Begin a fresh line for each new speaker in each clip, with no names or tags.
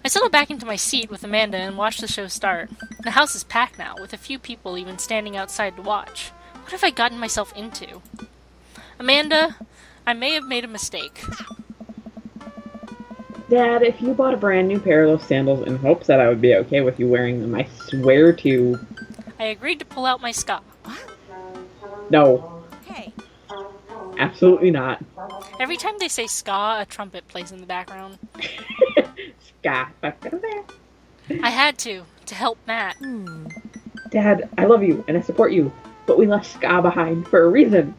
I settled back into my seat with Amanda and watched the show start. The house is packed now, with a few people even standing outside to watch. What have I gotten myself into? Amanda, I may have made a mistake.
Dad, if you bought a brand new pair of those sandals in hopes that I would be okay with you wearing them, I swear to...
I agreed to pull out my ska.
No.
Hey.
Absolutely not.
Every time they say ska, a trumpet plays in the background.
Ska.
I had to help Matt.
Dad, I love you and I support you, but we left ska behind for a reason.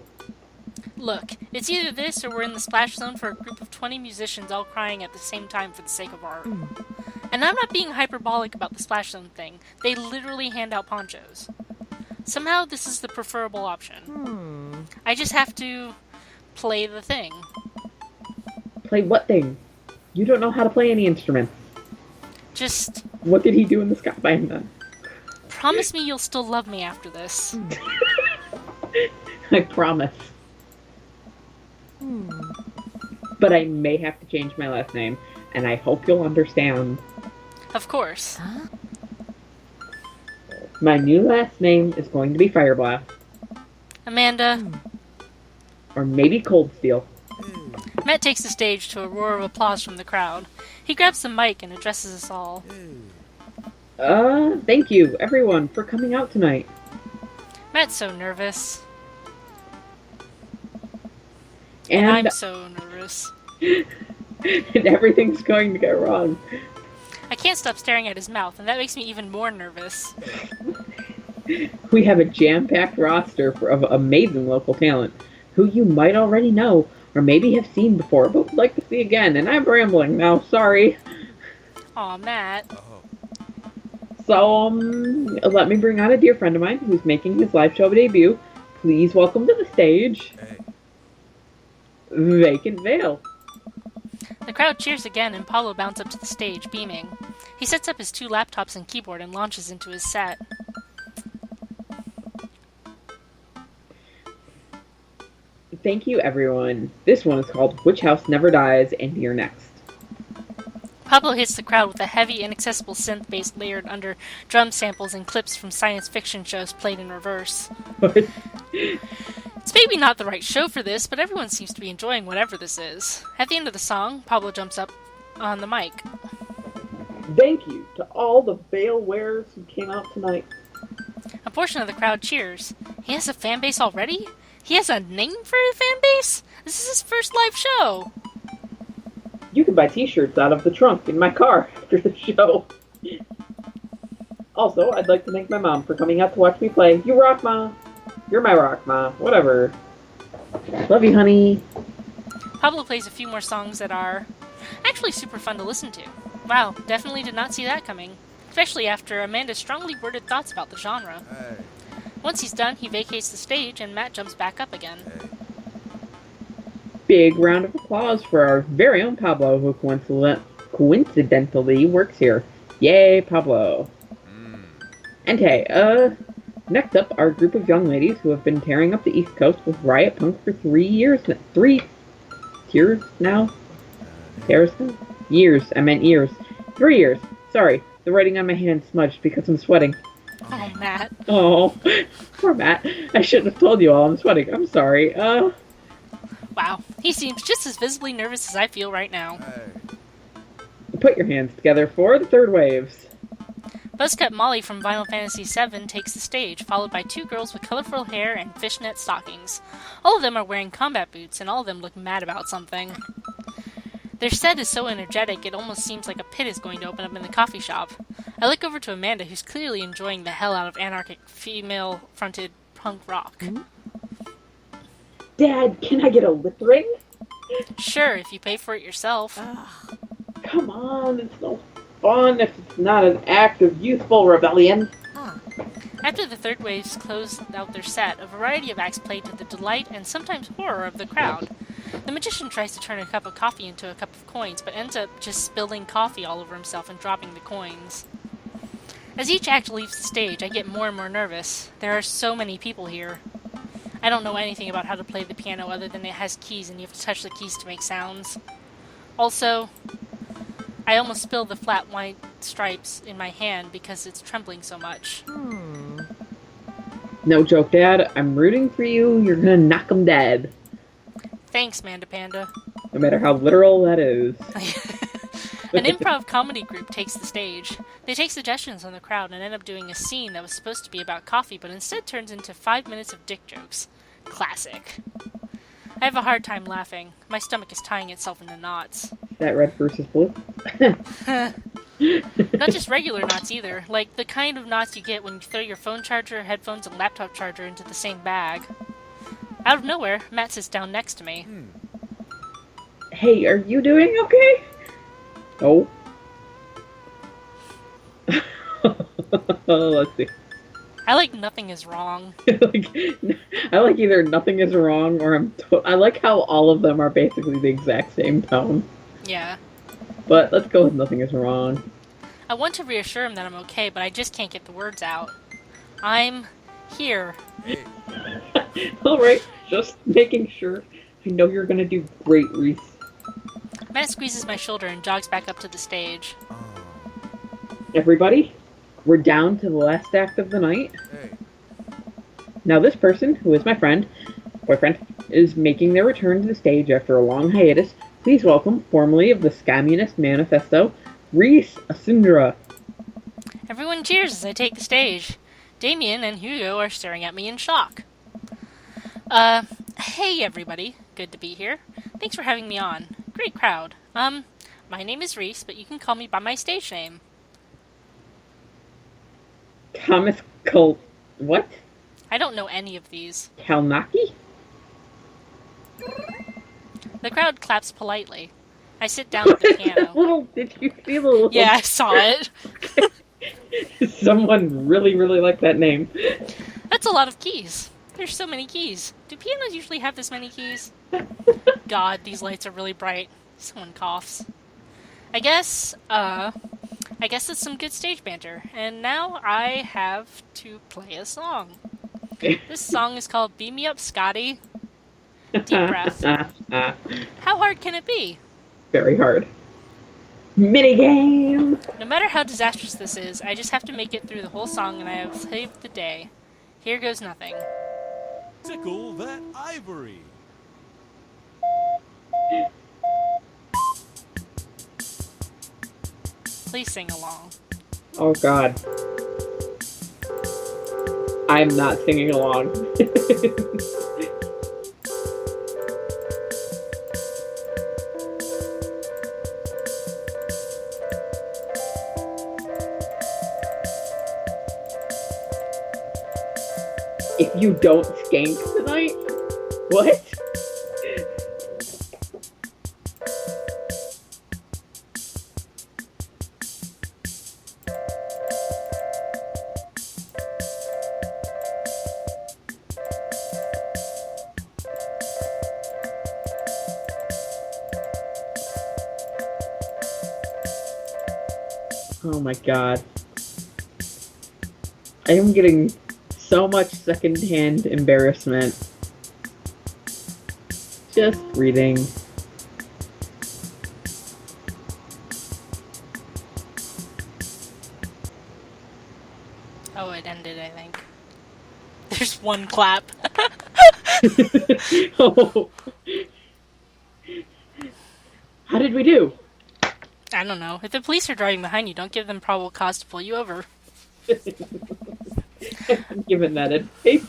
Look, it's either this or we're in the splash zone for a group of 20 musicians all crying at the same time for the sake of art. And I'm not being hyperbolic about the splash zone thing. They literally hand out ponchos. Somehow this is the preferable option. I just have to play the thing.
Play what thing? You don't know how to play any instruments.
Just
What did he do in the ska band then?
promise me you'll still love me after this.
I promise. But I may have to change my last name, and I hope you'll understand.
Of course.
My new last name is going to be Fireblast.
Amanda.
Or maybe Cold Steel.
Matt takes the stage to a roar of applause from the crowd. He grabs the mic and addresses us all.
Thank you, everyone, for coming out tonight.
Matt's so nervous.
And
I'm so nervous.
and everything's going to go wrong.
I can't stop staring at his mouth, and that makes me even more nervous.
We have a jam-packed roster of amazing local talent, who you might already know, or maybe have seen before, but would like to see again, and I'm rambling now, sorry.
Aw, Matt.
So, let me bring on a dear friend of mine who's making his live show debut. Please welcome to the stage, Vacant Veil.
The crowd cheers again, and Paulo bounds up to the stage, beaming. He sets up his 2 laptops and keyboard and launches into his set.
Thank you, everyone. This one is called Which House Never Dies, and you're next.
Pablo hits the crowd with a heavy, inaccessible synth bass layered under drum samples and clips from science fiction shows played in reverse. It's maybe not the right show for this, but everyone seems to be enjoying whatever this is. At the end of the song, Pablo jumps up on the mic.
Thank you to all the veil wearers who came out tonight.
A portion of the crowd cheers. He has a fan base already? He has a name for a fan base? This is his first live show.
You can buy t-shirts out of the trunk in my car after the show. Also, I'd like to thank my mom for coming out to watch me play. You rock, Ma. You're my rock, Ma. Whatever. Love you, honey.
Pablo plays a few more songs that are actually super fun to listen to. Wow, definitely did not see that coming. Especially after Amanda's strongly worded thoughts about the genre. Once he's done, he vacates the stage and Matt jumps back up again.
Big round of applause for our very own Pablo, who coincidentally works here. Yay, Pablo. And hey, next up, our group of young ladies who have been tearing up the East Coast with Riot Punk for 3 years. 3 years now? Years now? Years. I meant years. 3 years. Sorry, the writing on my hand smudged because I'm sweating.
Oh, Matt.
Oh, poor Matt. I shouldn't have told you all I'm sweating. I'm sorry.
Wow, he seems just as visibly nervous as I feel right now.
Put your hands together for the third waves.
Buzzcut Molly from Final Fantasy VII takes the stage, followed by 2 girls with colorful hair and fishnet stockings. All of them are wearing combat boots, and all of them look mad about something. Their set is so energetic, it almost seems like a pit is going to open up in the coffee shop. I look over to Amanda, who's clearly enjoying the hell out of anarchic, female-fronted punk rock.
Dad, can I get a lip ring?
Sure, if you pay for it yourself.
Come on, it's no fun if it's not an act of youthful rebellion.
After the third waves closed out their set, a variety of acts played to the delight and sometimes horror of the crowd. The magician tries to turn a cup of coffee into a cup of coins, but ends up just spilling coffee all over himself and dropping the coins. As each act leaves the stage, I get more and more nervous. There are so many people here. I don't know anything about how to play the piano other than it has keys and you have to touch the keys to make sounds. Also, I almost spill the flat white stripes in my hand because it's trembling so much.
No joke, Dad. I'm rooting for you. You're gonna knock 'em dead.
Thanks, Manda Panda.
No matter how literal that is.
An improv comedy group takes the stage. They take suggestions from the crowd and end up doing a scene that was supposed to be about coffee, but instead turns into 5 minutes of dick jokes. Classic. I have a hard time laughing. My stomach is tying itself into knots.
That red versus blue?
Not just regular knots either, like the kind of knots you get when you throw your phone charger, headphones, and laptop charger into the same bag. Out of nowhere, Matt sits down next to me.
Hey, are you doing okay? Oh. Let's see.
I like nothing is wrong.
I like either nothing is wrong or I like how all of them are basically the exact same tone.
Yeah.
But let's go with nothing is wrong.
I want to reassure him that I'm okay, but I just can't get the words out. I'm here.
Alright, just making sure. I know you're gonna do great, Reese.
Matt squeezes my shoulder and jogs back up to the stage.
Everybody, we're down to the last act of the night. Now this person, who is my boyfriend, is making their return to the stage after a long hiatus. Please welcome, formerly of the Scammunist Manifesto, Reese Asundra.
Everyone cheers as I take the stage. Damien and Hugo are staring at me in shock. Hey everybody. Good to be here. Thanks for having me on. Great crowd. My name is Reese, but you can call me by my stage name.
Thomas what?
I don't know any of these.
Kalnaki?
The crowd claps politely. I sit down at the piano.
Did you see the little...
Yeah, I saw it.
Someone really, really liked that name.
That's a lot of keys. There's so many keys. Do pianos usually have this many keys? God, these lights are really bright. Someone coughs. I guess it's some good stage banter. And now I have to play a song. This song is called Beam Me Up, Scotty. Deep breath. How hard can it be?
Very hard. Minigame!
No matter how disastrous this is, I just have to make it through the whole song and I have saved the day. Here goes nothing.
Tickle that ivory.
Please sing along.
Oh god. I'm not singing along. If you don't skank tonight? What? Oh my god. I am getting so much secondhand embarrassment. Just reading.
Oh, it ended, I think. There's one clap.
Oh. How did we do?
I don't know. If the police are driving behind you, don't give them probable cause to pull you over.
I'm giving that advice.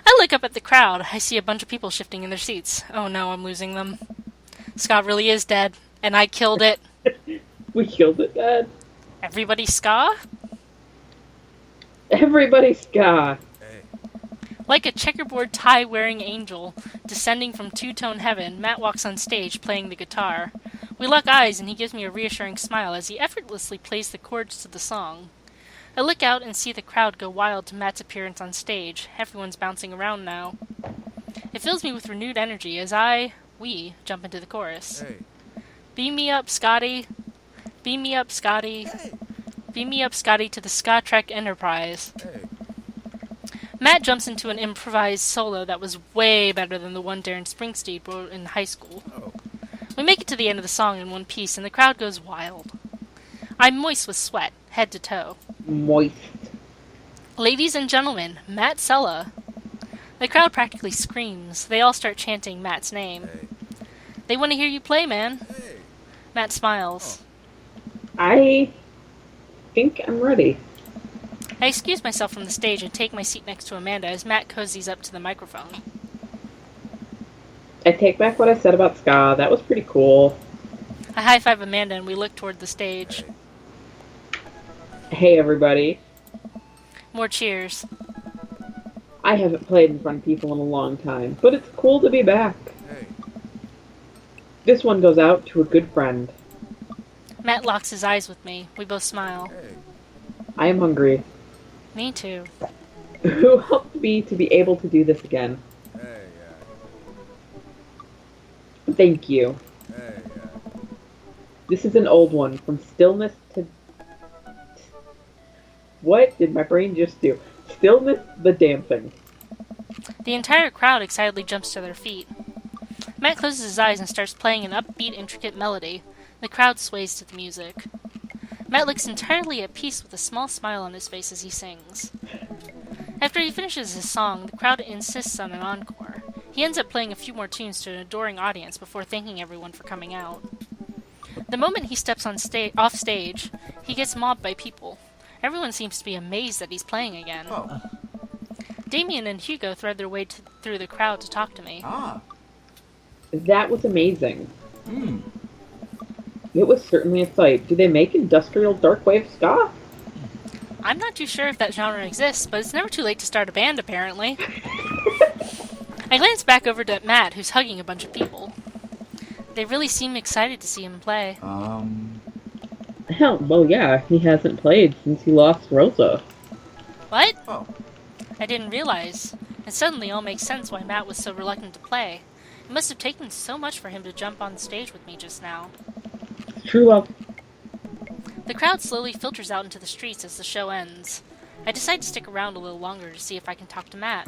I look up at the crowd. I see a bunch of people shifting in their seats. Oh no, I'm losing them. Scott really is dead, and I killed it.
We killed it, Dad.
Everybody ska?
Everybody ska.
Like a checkerboard tie-wearing angel descending from two-tone heaven, Matt walks on stage playing the guitar. We lock eyes and he gives me a reassuring smile as he effortlessly plays the chords to the song. I look out and see the crowd go wild to Matt's appearance on stage. Everyone's bouncing around now. It fills me with renewed energy as we jump into the chorus.
Hey.
Beam me up, Scotty. Beam me up, Scotty. Beam me up, Scotty, to the Ska Trek Enterprise.
Hey.
Matt jumps into an improvised solo that was way better than the one Darren Springsteen wrote in high school.
Oh.
We make it to the end of the song in one piece, and the crowd goes wild. I'm moist with sweat, head to toe.
Moist.
Ladies and gentlemen, Matt Sella. The crowd practically screams. They all start chanting Matt's name.
Hey.
They want to hear you play, man.
Hey.
Matt smiles.
I think I'm ready.
I excuse myself from the stage and take my seat next to Amanda as Matt cozies up to the microphone.
I take back what I said about ska. That was pretty cool.
I high-five Amanda and we look toward the stage.
Hey, everybody.
More cheers.
I haven't played in front of people in a long time, but it's cool to be back.
Hey.
This one goes out to a good friend.
Matt locks his eyes with me. We both smile.
Hey.
I am hungry.
Me too.
Who helped me to be able to do this again?
Hey.
Thank you.
Hey.
This is an old one, from stillness to... What did my brain just do? Stillness, the dancing.
The entire crowd excitedly jumps to their feet. Matt closes his eyes and starts playing an upbeat, intricate melody. The crowd sways to the music. Matt looks entirely at peace with a small smile on his face as he sings. After he finishes his song, the crowd insists on an encore. He ends up playing a few more tunes to an adoring audience before thanking everyone for coming out. The moment he steps on off stage, he gets mobbed by people. Everyone seems to be amazed that he's playing again.
Oh.
Damien and Hugo thread their way through the crowd to talk to me.
Ah.
That was amazing.
Hmm.
It was certainly a sight. Do they make industrial dark wave ska?
I'm not too sure if that genre exists, but it's never too late to start a band, apparently. I glance back over to Matt, who's hugging a bunch of people. They really seem excited to see him play.
Hell, well, yeah, he hasn't played since he lost Rosa.
What?
Oh.
I didn't realize. It suddenly all makes sense why Matt was so reluctant to play. It must have taken so much for him to jump on stage with me just now.
True love.
The crowd slowly filters out into the streets as the show ends. I decide to stick around a little longer to see if I can talk to Matt.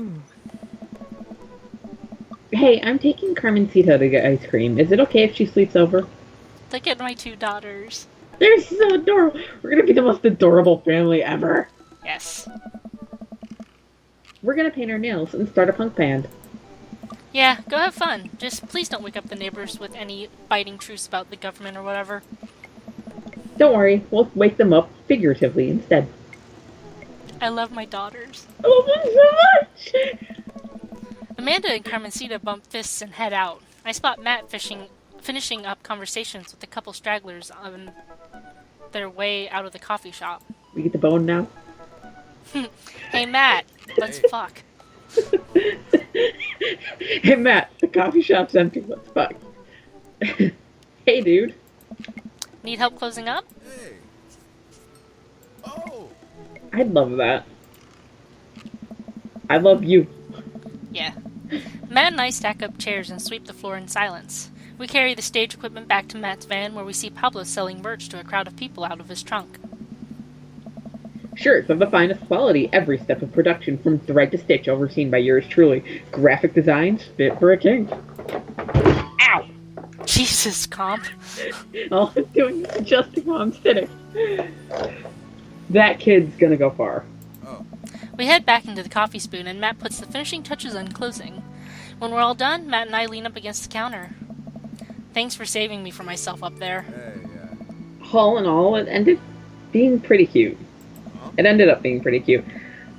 Hey, I'm taking Carmencita to get ice cream. Is it okay if she sleeps over?
Look at my two daughters.
They're so adorable. We're gonna be the most adorable family ever.
Yes.
We're gonna paint our nails and start a punk band.
Yeah, go have fun. Just please don't wake up the neighbors with any biting truths about the government or whatever.
Don't worry, we'll wake them up figuratively instead.
I love my daughters.
I love them so much!
Amanda and Carmencita bump fists and head out. I spot Matt finishing up conversations with a couple stragglers on their way out of the coffee shop.
We get the bone now?
Hey Matt, let's fuck.
Hey Matt, the coffee shop's empty, let's fuck. Hey dude.
Need help closing up?
Hey. Oh.
I'd love that. I love you.
Yeah. Matt and I stack up chairs and sweep the floor in silence. We carry the stage equipment back to Matt's van where we see Pablo selling merch to a crowd of people out of his trunk.
Shirts of the finest quality, every step of production from thread to stitch overseen by yours truly. Graphic designs fit for a king. Ow!
Jesus, Comp.
All I'm doing is adjusting while I'm sitting. That kid's gonna go far.
Oh.
We head back into the coffee spoon and Matt puts the finishing touches on closing. When we're all done, Matt and I lean up against the counter. Thanks for saving me from myself up there.
Hey.
All in all, it ended being pretty cute. It ended up being pretty cute.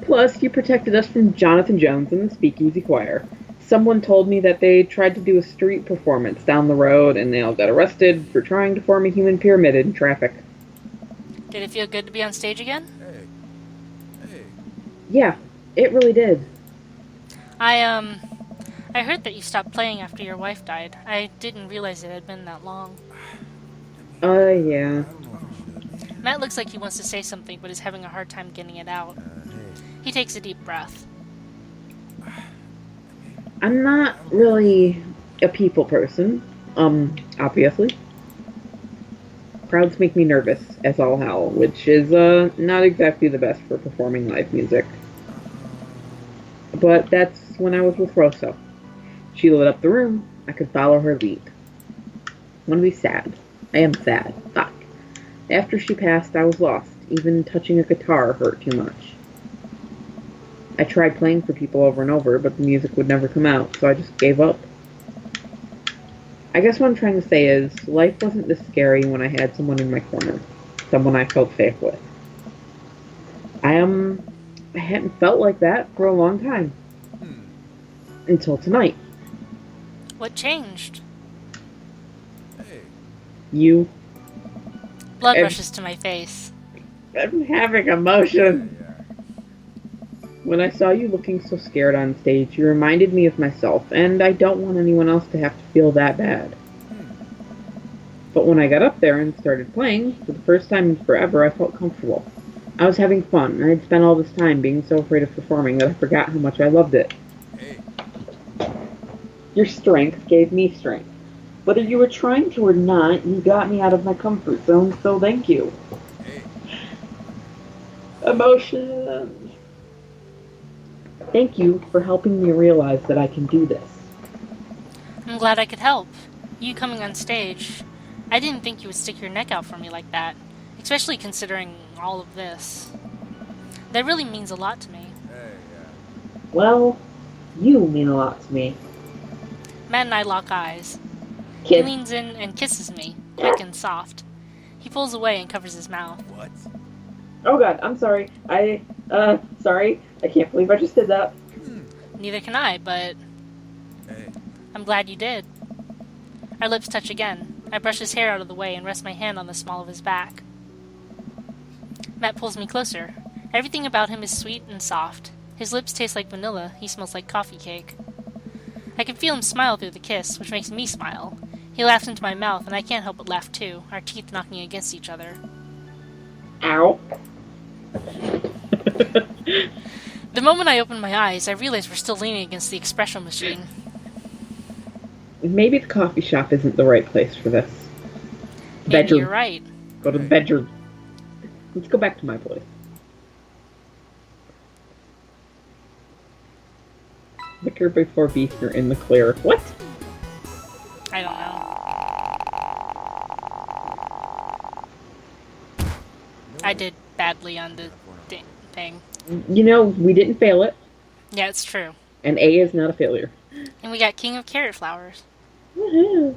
Plus, you protected us from Jonathan Jones and the Speakeasy Choir. Someone told me that they tried to do a street performance down the road and they all got arrested for trying to form a human pyramid in traffic.
Did it feel good to be on stage again?
Hey.
Yeah, it really did.
I heard that you stopped playing after your wife died. I didn't realize it had been that long.
Yeah.
Matt looks like he wants to say something, but is having a hard time getting it out. He takes a deep breath.
I'm not really a people person, obviously. Crowds make me nervous, as all hell, which is, not exactly the best for performing live music. But that's when I was with Rosa. She lit up the room. I could follow her lead. want to be sad. I am sad. Fuck. After she passed, I was lost. Even touching a guitar hurt too much. I tried playing for people over and over, but the music would never come out, so I just gave up. I guess what I'm trying to say is, life wasn't this scary when I had someone in my corner. Someone I felt safe with. I hadn't felt like that for a long time. Until tonight.
What changed?
Hey.
You.
Blood rushes to my face.
I'm having emotion.
Yeah.
When I saw you looking so scared on stage, you reminded me of myself, and I don't want anyone else to have to feel that bad. But when I got up there and started playing, for the first time in forever, I felt comfortable. I was having fun, and I'd spent all this time being so afraid of performing that I forgot how much I loved it.
Hey.
Your strength gave me strength. Whether you were trying to or not, you got me out of my comfort zone, so thank you.
Hey.
Emotion. Thank you for helping me realize that I can do this.
I'm glad I could help. You coming on stage, I didn't think you would stick your neck out for me like that, especially considering all of this. That really means a lot to me.
Hey, yeah.
Well, you mean a lot to me.
Matt and I lock eyes. He
Kid.
leans in and kisses me, quick and soft. He pulls away and covers his mouth.
What?
Oh god, I'm sorry. Sorry. I can't believe I just did that.
Neither can I, but
Hey.
I'm glad you did. Our lips touch again. I brush his hair out of the way and rest my hand on the small of his back. Matt pulls me closer. Everything about him is sweet and soft. His lips taste like vanilla. He smells like coffee cake. I can feel him smile through the kiss, which makes me smile. He laughs into my mouth, and I can't help but laugh too, our teeth knocking against each other.
Ow.
The moment I open my eyes, I realize we're still leaning against the espresso machine.
Maybe the coffee shop isn't the right place for this.
Maybe
Bedroom.
you're right.
Go to the bedroom. Let's go back to my place. Liquor before beef, you're in the clear. What?
I don't know. I did badly on the thing.
You know, we didn't fail it,
Yeah, it's true.
and A is not a failure.
And we got King of Carrot Flowers.
Woohoo!